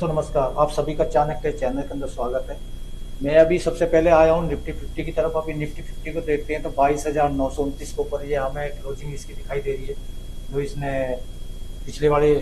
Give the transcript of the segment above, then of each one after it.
तो नमस्कार, आप सभी का चाणक्य चैनल के अंदर स्वागत है। मैं अभी सबसे पहले आया हूँ निफ्टी 50 की तरफ। अभी निफ्टी 50 को देखते हैं तो 22,929 के ऊपर ये हमें क्लोजिंग इसकी दिखाई दे रही है, जो इसने पिछले वाले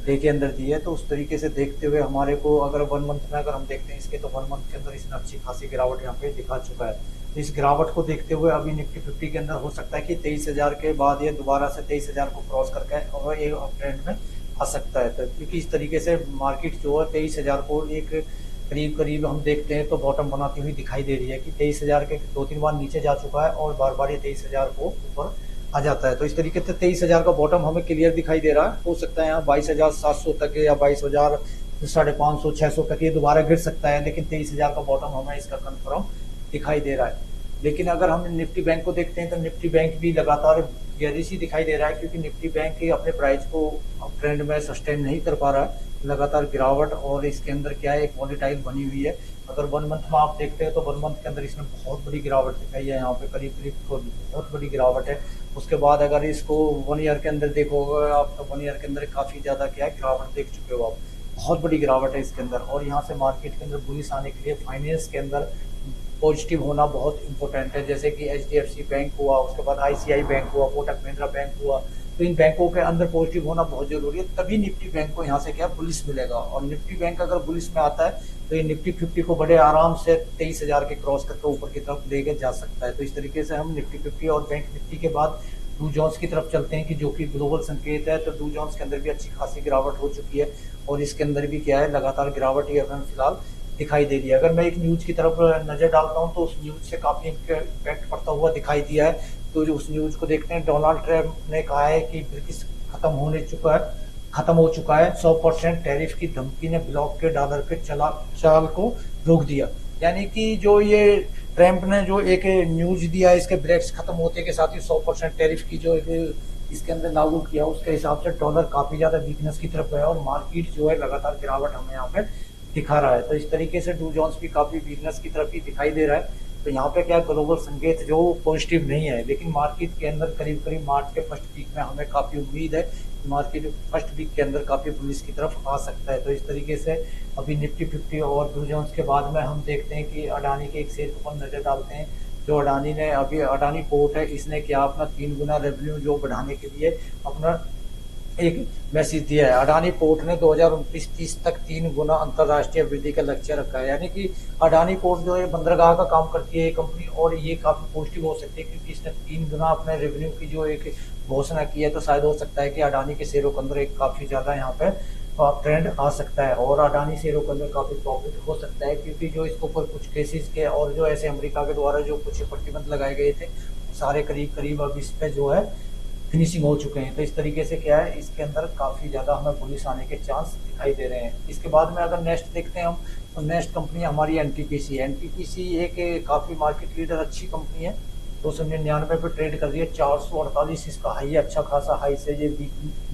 डे के अंदर दी है। तो उस तरीके से देखते हुए हमारे को अगर वन मंथ में अगर हम देखते हैं इसके, तो वन मंथ के अंदर इसने अच्छी खासी गिरावट यहाँ पे दिखा चुका है। तो इस गिरावट को देखते हुए अभी निफ्टी 50 के अंदर हो सकता है कि 23,000 के बाद ये दोबारा से 23,000 को क्रॉस करके और ये अप ट्रेंड में आ सकता है। तो क्योंकि इस तरीके से मार्केट जो है 23,000 को एक करीब करीब हम देखते हैं तो बॉटम बनाती हुई दिखाई दे रही है कि 23,000 के दो तीन बार नीचे जा चुका है और बार बार ये 23,000 को ऊपर आ जाता है। तो इस तरीके से 23,000 का बॉटम हमें क्लियर दिखाई दे रहा है। हो सकता है यहाँ 22,700 तक या 22,000 550 600 तक ये दोबारा गिर सकता है, लेकिन 23,000 का बॉटम हमें इसका कंफर्म दिखाई दे रहा है। लेकिन अगर हम निफ्टी बैंक को देखते हैं तो निफ्टी बैंक भी लगातार गिरिश ही दिखाई दे रहा है, क्योंकि निफ्टी बैंक अपने प्राइस को ट्रेंड में सस्टेन नहीं कर पा रहा है, लगातार गिरावट। और इसके अंदर क्या है, एक वॉलेटाइल बनी हुई है। अगर वन मंथ में आप देखते हैं तो वन मंथ के अंदर इसमें बहुत बड़ी गिरावट दिखाई है, यहाँ पे करीब करीब बहुत बड़ी गिरावट है। उसके बाद अगर इसको वन ईयर के अंदर देखोगे आप, तो वन ईयर के अंदर काफी ज्यादा क्या है गिरावट देख चुके हो आप, बहुत बड़ी गिरावट है इसके अंदर। और यहाँ से मार्केट के अंदर बुलिश आने के लिए फाइनेंस के अंदर पॉजिटिव होना बहुत इंपॉर्टेंट है, जैसे कि एचडीएफसी बैंक हुआ, उसके बाद आईसीआई बैंक हुआ, कोटक महिंद्रा बैंक हुआ। तो इन बैंकों के अंदर पॉजिटिव होना बहुत जरूरी है, तभी निफ्टी बैंक को यहाँ से क्या बुलिश मिलेगा। और निफ्टी बैंक अगर बुलिश में आता है तो ये निफ्टी 50 को बड़े आराम से 23,000 के क्रॉस करके ऊपर की तरफ लेके जा सकता है। तो इस तरीके से हम निफ्टी 50 और बैंक निफ्टी के बाद डू जोन्स की तरफ चलते हैं कि जो कि ग्लोबल संकेत है। तो डू जोन्स के अंदर भी अच्छी खासी गिरावट हो चुकी है और इसके अंदर भी क्या है लगातार गिरावट ही हमें फिलहाल दिखाई दे रही है। अगर मैं एक न्यूज की तरफ नजर डालता हूं तो उस न्यूज से काफी इम्पैक्ट पड़ता हुआ दिखाई दिया है। तो जो उस न्यूज को देखते हैं, डोनाल्ड ट्रंप ने कहा है कि ब्रिक्स खत्म हो चुका है। 100% टैरिफ की धमकी ने ब्लॉक के डॉलर के चाल को रोक दिया। यानी कि जो ये ट्रंप ने जो एक न्यूज दिया है, इसके ब्रिक्स खत्म होते के साथ ही 100% टैरिफ की जो इसके अंदर लागू किया, उसके हिसाब से डॉलर काफी ज्यादा वीकनेस की तरफ है और मार्केट जो है लगातार गिरावट हमें यहाँ पे दिखा रहा है। तो इस तरीके से डू जोन्स भी काफी वीकनेस की तरफ ही दिखाई दे रहा है। तो यहाँ पे क्या ग्लोबल संकेत जो पॉजिटिव नहीं है, लेकिन मार्केट के अंदर करीब करीब मार्च के फर्स्ट वीक में हमें काफी उम्मीद है कि मार्केट फर्स्ट वीक के अंदर काफी बुलिश की तरफ आ सकता है। तो इस तरीके से अभी निफ्टी 50 और डू जोन्स के बाद में हम देखते हैं कि अडानी के एक शेयर पर नजर डालते हैं। जो अडानी ने अभी, अडानी पोर्ट है, इसने क्या अपना 3 गुना रेवेन्यू जो बढ़ाने के लिए अपना एक मैसेज दिया है। अडानी पोर्ट ने 2029-30 तक 3 गुना अंतरराष्ट्रीय वृद्धि का लक्ष्य रखा है। यानी कि अडानी पोर्ट जो है बंदरगाह का काम करती है ये कंपनी, और ये काफी पॉजिटिव हो सकती है क्योंकि इसने 3 गुना अपने रेवेन्यू की जो एक घोषणा की है। तो शायद हो सकता है कि अडानी के शेयरों के अंदर एक काफी ज्यादा यहाँ पे ट्रेंड आ सकता है और अडानी शेयरों के अंदर काफी प्रॉफिट हो सकता है, क्योंकि जो इसके ऊपर कुछ केसेस के और जो ऐसे अमेरिका के द्वारा जो कुछ प्रतिबंध लगाए गए थे, सारे करीब करीब अब इस पे जो है फिनिशिंग हो चुके हैं। तो इस तरीके से क्या है, इसके अंदर काफी ज्यादा हमें बुलिश आने के चांस दिखाई दे रहे हैं। इसके बाद में अगर नेक्स्ट देखते हैं हम, तो नेक्स्ट कंपनी हमारी एनटीपीसी। एनटीपीसी एक काफी मार्केट लीडर अच्छी कंपनी है। 299 पे ट्रेड कर रही है, 448 इसका हाई है, अच्छा खासा हाई से ये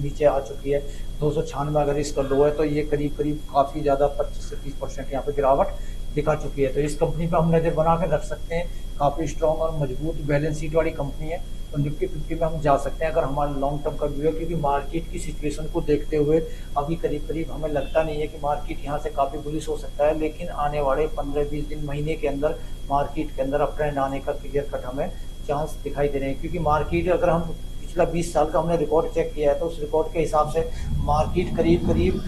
नीचे आ चुकी है। 296 अगर इसका लो है तो ये करीब करीब काफी ज्यादा 25 से 30% यहाँ पे गिरावट दिखा चुकी है। तो इस कंपनी पे हम नजर बना कर रख सकते हैं, काफी स्ट्रॉन्ग और मजबूत बैलेंस शीट वाली कंपनी है। तो निफ्टी 50 में हम जा सकते हैं अगर हमारा लॉन्ग टर्म का व्यू है, क्योंकि मार्केट की सिचुएशन को देखते हुए अभी करीब करीब हमें लगता नहीं है कि मार्केट यहाँ से काफी बुलिश हो सकता है, लेकिन आने वाले 15-20 दिन, महीने के अंदर मार्केट के अंदर अप ट्रेंड आने का क्लियर कट हमें चांस दिखाई दे रहे हैं। क्योंकि मार्केट अगर हम पिछला 20 साल का हमने रिकॉर्ड चेक किया है तो उस रिकॉर्ड के हिसाब से मार्केट करीब करीब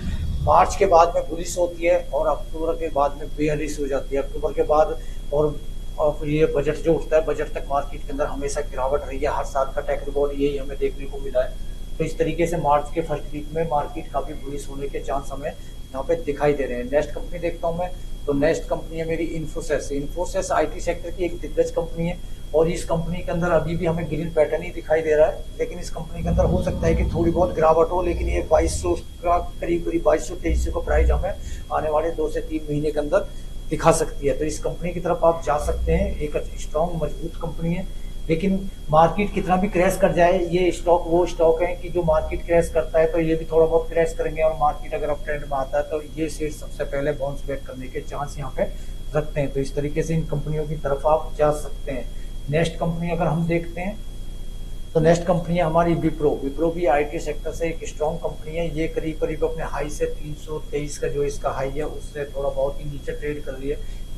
मार्च के बाद में बुलिश होती है और अक्टूबर के बाद में बेयरिश हो जाती है। अक्टूबर के बाद और फिर ये बजट जो उठता है, बजट तक मार्केट के अंदर हमेशा गिरावट रही है। हर साल का टेक रिकॉर्ड यही हमें देखने को मिला है। तो इस तरीके से मार्च के फर्स्ट वीक में मार्केट काफी बुलिश होने के चांस हमें यहाँ पे दिखाई दे रहे हैं। नेक्स्ट कंपनी देखता हूँ मैं, तो नेक्स्ट कंपनी है मेरी इन्फोसिस। इन्फोसिस आईटी सेक्टर की एक दिग्गज कंपनी है और इस कंपनी के अंदर अभी भी हमें ग्रीन पैटर्न ही दिखाई दे रहा है, लेकिन इस कंपनी के अंदर हो सकता है कि थोड़ी बहुत गिरावट हो, लेकिन ये 2200 का करीब करीब 2200-2300 का प्राइस हमें आने वाले 2 से 3 महीने के अंदर दिखा सकती है। तो इस कंपनी की तरफ आप जा सकते हैं, एक स्ट्रॉन्ग मजबूत कंपनी है। लेकिन मार्केट कितना भी क्रैश कर जाए, ये स्टॉक वो स्टॉक है कि जो मार्केट क्रैश करता है तो ये भी थोड़ा बहुत क्रैश करेंगे, और मार्केट अगर अप ट्रेंड में आता है तो ये शेयर सबसे पहले बाउंस बैक करने के चांस यहाँ पे रखते हैं। तो इस तरीके से इन कंपनियों की तरफ आप जा सकते हैं। नेक्स्ट कंपनी अगर हम देखते हैं तो नेक्स्ट कंपनी है हमारी विप्रो। विप्रो भी आईटी सेक्टर से एक स्ट्रॉन्ग कंपनी है। ये करीब करीब अपने हाई से 323 का जो इसका हाई है उससे थोड़ा बहुत ही नीचे ट्रेड कर रही है।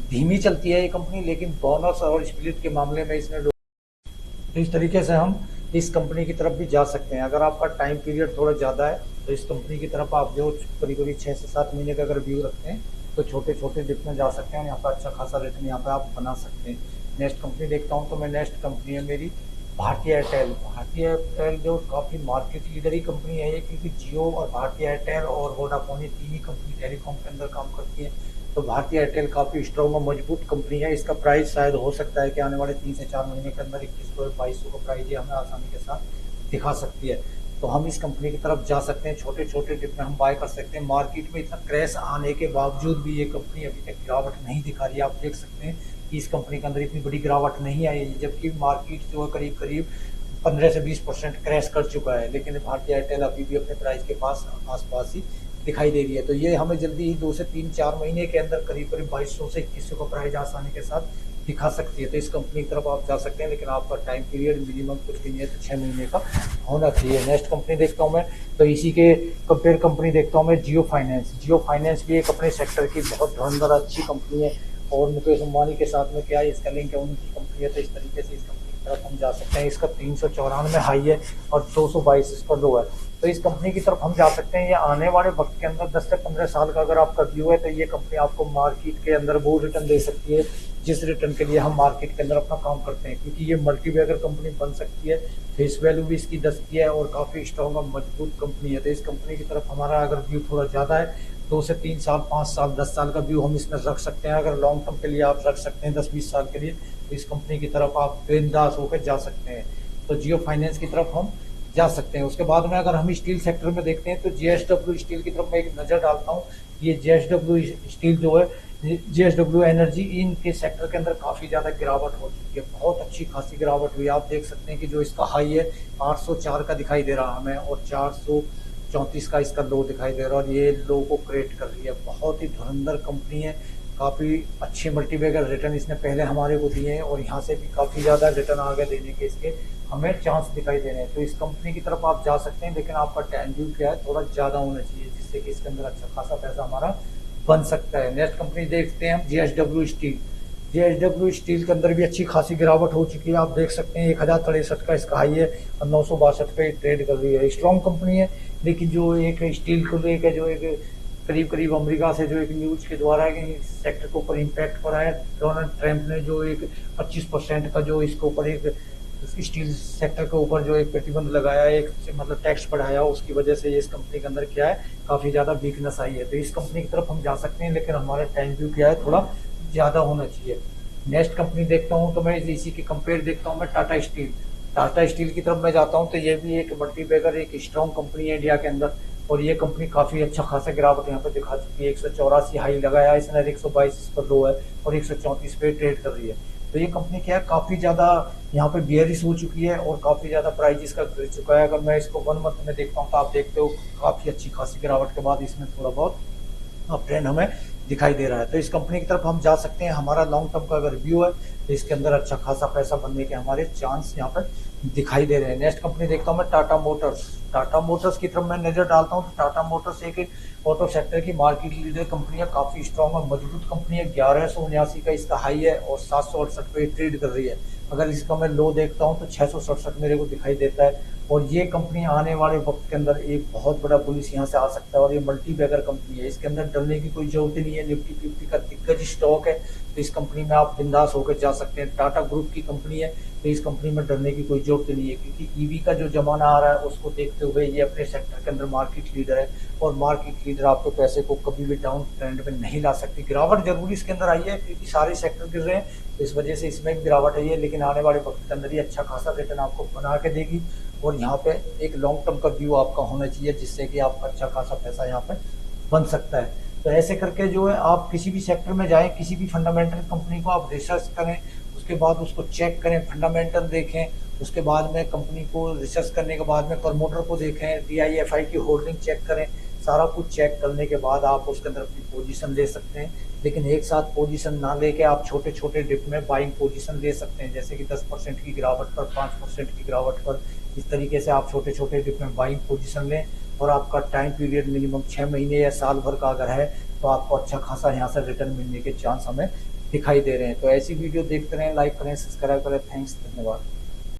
धीमी चलती है ये कंपनी, लेकिन बोनस और स्प्लिट के मामले में इसने तो इस तरीके से हम इस कंपनी की तरफ भी जा सकते हैं। अगर आपका टाइम पीरियड थोड़ा ज़्यादा है तो इस कंपनी की तरफ आप जो करीब करीब 6 से 7 महीने का अगर व्यू रखते हैं तो छोटे छोटे डिप में जा सकते हैं। यहाँ पर अच्छा खासा रिटर्न यहाँ पर आप बना सकते हैं। नेक्स्ट कंपनी देखता हूँ तो मैं नेक्स्ट कंपनी है मेरी भारतीय एयरटेल। भारतीय एयरटेल जो काफ़ी मार्केट लीडर ही कंपनी है ये, क्योंकि जियो और भारतीय एयरटेल और वोडाफोन ये तीन ही कंपनी टेलीकॉम के अंदर काम करती है। तो भारतीय एयरटेल काफ़ी स्ट्रॉन्ग और मजबूत कंपनी है। इसका प्राइस शायद हो सकता है कि आने वाले 3 से 4 महीने के अंदर 2100 या 2200 का प्राइस ये हमें आसानी के साथ दिखा सकती है। तो हम इस कंपनी की तरफ जा सकते हैं। छोटे छोटे डिप में हम बाय कर सकते हैं। मार्केट में इतना क्रैश आने के बावजूद भी ये कंपनी अभी तक गिरावट नहीं दिखा रही है। आप देख सकते हैं कि इस कंपनी के अंदर इतनी बड़ी गिरावट नहीं आई है, जबकि मार्केट जो है करीब करीब 15 से 20% क्रैश कर चुका है, लेकिन भारतीय एयरटेल अभी भी अपने प्राइस के पास आसपास ही दिखाई दे रही है। तो ये हमें जल्दी ही 2 से 3-4 महीने के अंदर करीब करीब 2200 से 2100 का प्राइस आसानी के साथ दिखा सकती है। तो इस कंपनी की तरफ आप जा सकते हैं, लेकिन आपका टाइम पीरियड मिनिमम कुछ भी नहीं है तो 6 महीने का होना चाहिए। नेक्स्ट कंपनी देखता हूँ मैं, तो इसी के कंपेयर कंपनी देखता हूँ मैं जियो फाइनेंस। जियो फाइनेंस भी एक अपने सेक्टर की बहुत धुरंधर अच्छी कंपनी है और मुकेश अंबानी के साथ में क्या इसका लिंक है, उनकी कंपनी है। तो इस तरीके से इस कंपनी की तरफ हम जा सकते हैं। इसका 394 हाई है और 222 इस पर लो है। तो इस कंपनी की तरफ हम जा सकते हैं। ये आने वाले वक्त के अंदर 10 से 15 साल का अगर आपका व्यू है तो ये कंपनी आपको मार्केट के अंदर वो रिटर्न दे सकती है जिस रिटर्न के लिए हम मार्केट के अंदर अपना काम करते हैं, क्योंकि ये मल्टीबैगर कंपनी बन सकती है। फेस वैल्यू भी इसकी 10 की है और काफ़ी स्ट्रॉन्ग और मजबूत कंपनी है। तो इस कंपनी की तरफ हमारा अगर व्यू थोड़ा ज़्यादा है, 2 से 3 साल, 5 साल, 10 साल का व्यू हम इसमें रख सकते हैं। अगर लॉन्ग टर्म के लिए आप रख सकते हैं 10-20 साल के लिए, तो इस कंपनी की तरफ आप बिंदास होकर जा सकते हैं। तो जियो फाइनेंस की तरफ हम जा सकते हैं। उसके बाद में अगर हम स्टील सेक्टर में देखते हैं तो जेएसडब्ल्यू स्टील की तरफ मैं एक नज़र डालता हूँ। ये जेएसडब्ल्यू स्टील जो है, जेएसडब्ल्यू एनर्जी, इनके सेक्टर के अंदर काफ़ी ज़्यादा गिरावट हो चुकी है। बहुत अच्छी खासी गिरावट हुई है। आप देख सकते हैं कि जो इसका हाई है 804 का दिखाई दे रहा हमें और 434 का इसका लो दिखाई दे रहा है और ये लो को क्रिएट कर रही है। बहुत ही धुरंधर कंपनी है। काफ़ी अच्छे मल्टीबैगर रिटर्न इसने पहले हमारे को दिए हैं और यहाँ से भी काफ़ी ज़्यादा रिटर्न आगे देने के इसके हमें चांस दिखाई दे रहे हैं। तो इस कंपनी की तरफ आप जा सकते हैं, लेकिन आपका टाइम व्यू क्या है, थोड़ा ज़्यादा होना चाहिए, जिससे कि इसके अंदर अच्छा खासा पैसा हमारा बन सकता है। नेक्स्ट कंपनी देखते हैं हम जेएसडब्ल्यू स्टील। जेएसडब्ल्यू स्टील के अंदर भी अच्छी खासी गिरावट हो चुकी है। आप देख सकते हैं 1063 का इसका हाई है और 962 पे ट्रेड कर रही है। स्ट्रॉन्ग कंपनी है, लेकिन जो एक स्टील को लेकर जो एक करीब करीब अमेरिका से जो एक न्यूज के द्वारा सेक्टर के ऊपर इम्पैक्ट पड़ा है, डोनाल्ड ट्रंप ने जो एक 25% का जो इसके ऊपर एक स्टील सेक्टर के ऊपर जो एक प्रतिबंध लगाया, एक मतलब टैक्स बढ़ाया, उसकी वजह से ये इस कंपनी के अंदर क्या है, काफ़ी ज़्यादा वीकनेस आई है। तो इस कंपनी की तरफ हम जा सकते हैं, लेकिन हमारा टाइम व्यू क्या है, थोड़ा ज़्यादा होना चाहिए। नेक्स्ट कंपनी देखता हूँ तो मैं इसी के कंपेयर देखता हूँ मैं टाटा स्टील। टाटा स्टील की तरफ मैं जाता हूँ तो ये भी एक मल्टीबैगर एक स्ट्रॉन्ग कंपनी है इंडिया के अंदर और ये कंपनी काफ़ी अच्छा खासा गिरावट यहाँ पे दिखा चुकी है। 184 हाई लगाया इसने, 122 पर लो है और 134 पे ट्रेड कर रही है। तो ये कंपनी क्या है, काफ़ी ज़्यादा यहाँ पे बियरिश हो चुकी है और काफ़ी ज़्यादा प्राइस इसका गिर चुका है। अगर मैं इसको 1 मंथ में देखता हूँ तो आप देखते हो काफ़ी अच्छी खासी गिरावट के बाद इसमें थोड़ा बहुत अप ट्रेंड हमें दिखाई दे रहा है। तो इस कंपनी की तरफ हम जा सकते हैं। हमारा लॉन्ग टर्म का अगर व्यू है तो इसके अंदर अच्छा खासा पैसा बनने के हमारे चांस यहाँ पर दिखाई दे रहे हैं। नेक्स्ट कंपनी देखता हूँ मैं टाटा मोटर्स। टाटा मोटर्स की तरफ मैं नजर डालता हूँ तो टाटा मोटर्स एक ऑटो सेक्टर की मार्केट लीडर कंपनी है, काफ़ी स्ट्रॉन्ग और मजबूत कंपनी है। 1179 का इसका हाई है और 768 पे ट्रेड कर रही है। अगर इसका मैं लो देखता हूँ तो 667 मेरे को दिखाई देता है और ये कंपनी आने वाले वक्त के अंदर एक बहुत बड़ा बुलिश यहाँ से आ सकता है और ये मल्टी बैगर कंपनी है। इसके अंदर डरने की कोई जरूरत नहीं है। निफ्टी 50 का दिग्गज स्टॉक है, तो इस कंपनी में आप बिंदास होकर जा सकते हैं। टाटा ग्रुप की कंपनी है, तो इस कंपनी में डरने की कोई जरूरत नहीं है, क्योंकि ईवी का जो जमाना आ रहा है उसको देखते हुए ये अपने सेक्टर के अंदर मार्केट लीडर है और मार्केट लीडर आपके पैसे को कभी भी डाउन ट्रेंड में नहीं ला सकती। गिरावट जरूर इसके अंदर आई है क्योंकि सारे सेक्टर गिर रहे हैं, तो इस वजह से इसमें भी गिरावट आई है, लेकिन आने वाले वक्त के अंदर ही अच्छा खासा रिटर्न आपको बना के देगी और यहाँ पे एक लॉन्ग टर्म का व्यू आपका होना चाहिए, जिससे कि आपका अच्छा खासा पैसा यहाँ पे बन सकता है। तो ऐसे करके जो है आप किसी भी सेक्टर में जाएं, किसी भी फंडामेंटल कंपनी को आप रिसर्च करें, उसके बाद उसको चेक करें, फंडामेंटल देखें, उसके बाद में कंपनी को रिसर्च करने के बाद में प्रमोटर को देखें, DIFI की होल्डिंग चेक करें। सारा कुछ चेक करने के बाद आप उसके अंदर अपनी पोजीशन ले सकते हैं, लेकिन एक साथ पोजीशन ना लेके आप छोटे छोटे डिप में बाइंग पोजीशन ले सकते हैं, जैसे कि 10% की गिरावट पर, 5% की गिरावट पर इस तरीके से आप छोटे छोटे डिफरेंट बाइंग पोजीशन लें और आपका टाइम पीरियड मिनिमम 6 महीने या साल भर का अगर है तो आपको अच्छा खासा यहाँ से रिटर्न मिलने के चांस हमें दिखाई दे रहे हैं। तो ऐसी वीडियो देखते रहें, लाइक करें, सब्सक्राइब करें। थैंक्स, धन्यवाद।